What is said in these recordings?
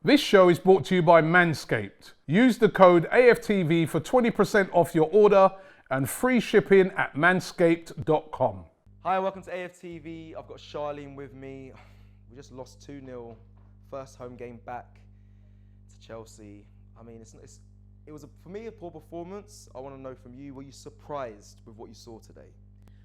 This show is brought to you by Manscaped. Use the code AFTV for 20% off your order and free shipping at manscaped.com. Hi, welcome to AFTV. I've got Charlene with me. We just lost 2-0, first home game back to Chelsea. I mean, it was, for me, a poor performance. I want to know from you, were you surprised with what you saw today?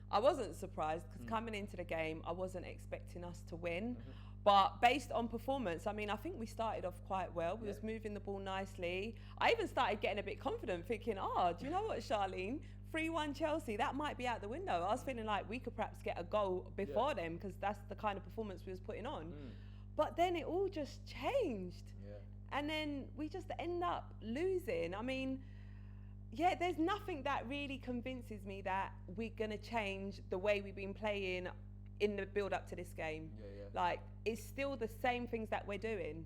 I wasn't surprised because coming into the game, I wasn't expecting us to win. But based on performance, I mean, I think we started off quite well. We was moving the ball nicely. I even started getting a bit confident, thinking, do you know what, Charlene? 3-1 Chelsea, that might be out the window. I was feeling like we could perhaps get a goal before them because that's the kind of performance we was putting on. But then it all just changed. And then we just end up losing. I mean, there's nothing that really convinces me that we're going to change the way we've been playing in the build up to this game. Like, it's still the same things that we're doing.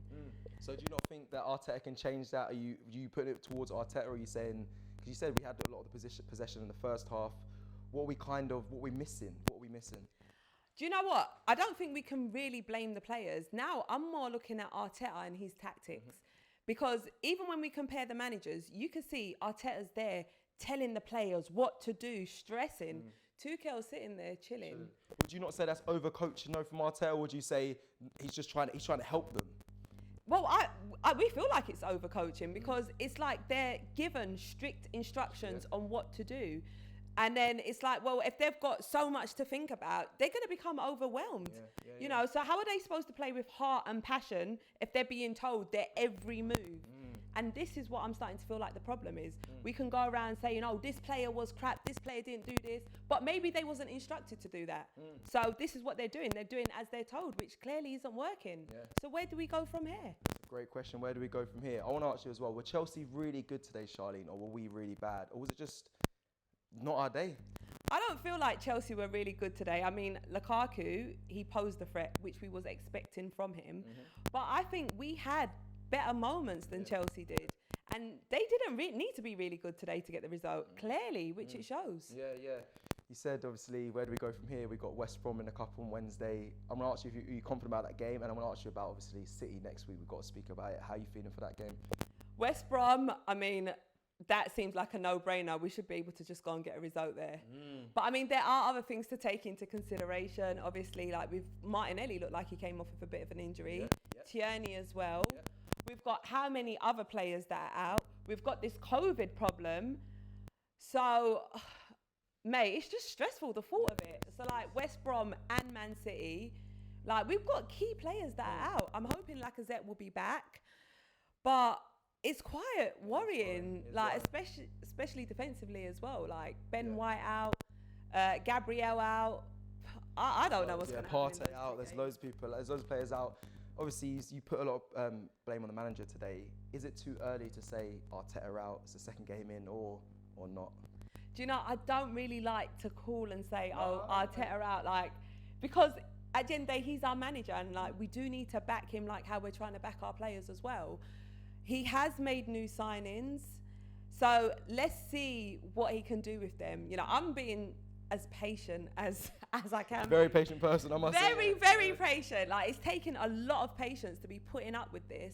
So do you not think that Arteta can change that? Are you putting it towards Arteta, or are you saying, because you said we had a lot of the possession in the first half, what are we missing? Do you know what? I don't think we can really blame the players. Now, I'm more looking at Arteta and his tactics. Because even when we compare the managers, you can see Arteta's there telling the players what to do, stressing. Tuchel's sitting there chilling. Would you not say that's overcoaching though from Arteta, or would you say he's trying to help them? Well, we feel like it's overcoaching because it's like they're given strict instructions on what to do. And then it's like, well, if they've got so much to think about, they're going to become overwhelmed. You know, so how are they supposed to play with heart and passion if they're being told their every move? And this is what I'm starting to feel like the problem is. We can go around saying, this player was crap, this player didn't do this, but maybe they wasn't instructed to do that. So this is what they're doing. They're doing as they're told, which clearly isn't working. So where do we go from here? Great question. Where do we go from here? I want to ask you as well, were Chelsea really good today, Charlene, or were we really bad? Or was it just not our day? I don't feel like Chelsea were really good today. I mean, Lukaku, he posed a threat, which we was expecting from him. But I think we had better moments than Chelsea did. And they didn't need to be really good today to get the result, clearly, which it shows. You said, obviously, where do we go from here? We've got West Brom in a couple on Wednesday. I'm going to ask you if you're confident about that game, and I'm going to ask you about, obviously, City next week. We've got to speak about it. How are you feeling for that game? West Brom, I mean, that seems like a no-brainer. We should be able to just go and get a result there. But, I mean, there are other things to take into consideration. Obviously, like with Martinelli, looked like he came off with a bit of an injury. Tierney as well. We've got how many other players that are out. We've got this COVID problem. So, mate, it's just stressful, the thought of it. So, like, West Brom and Man City, like, we've got key players that are out. I'm hoping Lacazette will be back. But it's quite worrying, like, especially defensively as well. Like, Ben White out, Gabriel out. I don't know what's going to happen. Partey out. There's loads of players out. Obviously, you put a lot of blame on the manager today. Is it too early to say Arteta out? It's the second game in, or not? Do you know, I don't really like to call and say, Arteta out, like, because at the end of the day, he's our manager, and like we do need to back him, like how we're trying to back our players as well. He has made new signings, so let's see what he can do with them. You know, I'm being as patient as I can. Very patient person, I must say. Very patient. Like, it's taken a lot of patience to be putting up with this.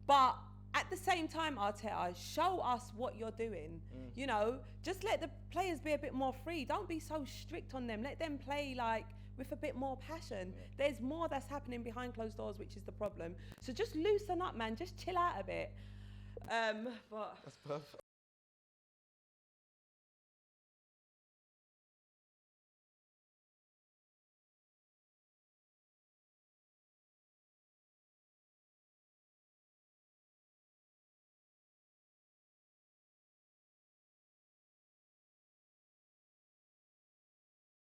But at the same time, Arteta, show us what you're doing. You know, just let the players be a bit more free. Don't be so strict on them. Let them play like with a bit more passion. There's more that's happening behind closed doors, which is the problem. So just loosen up, man. Just chill out a bit. But that's perfect.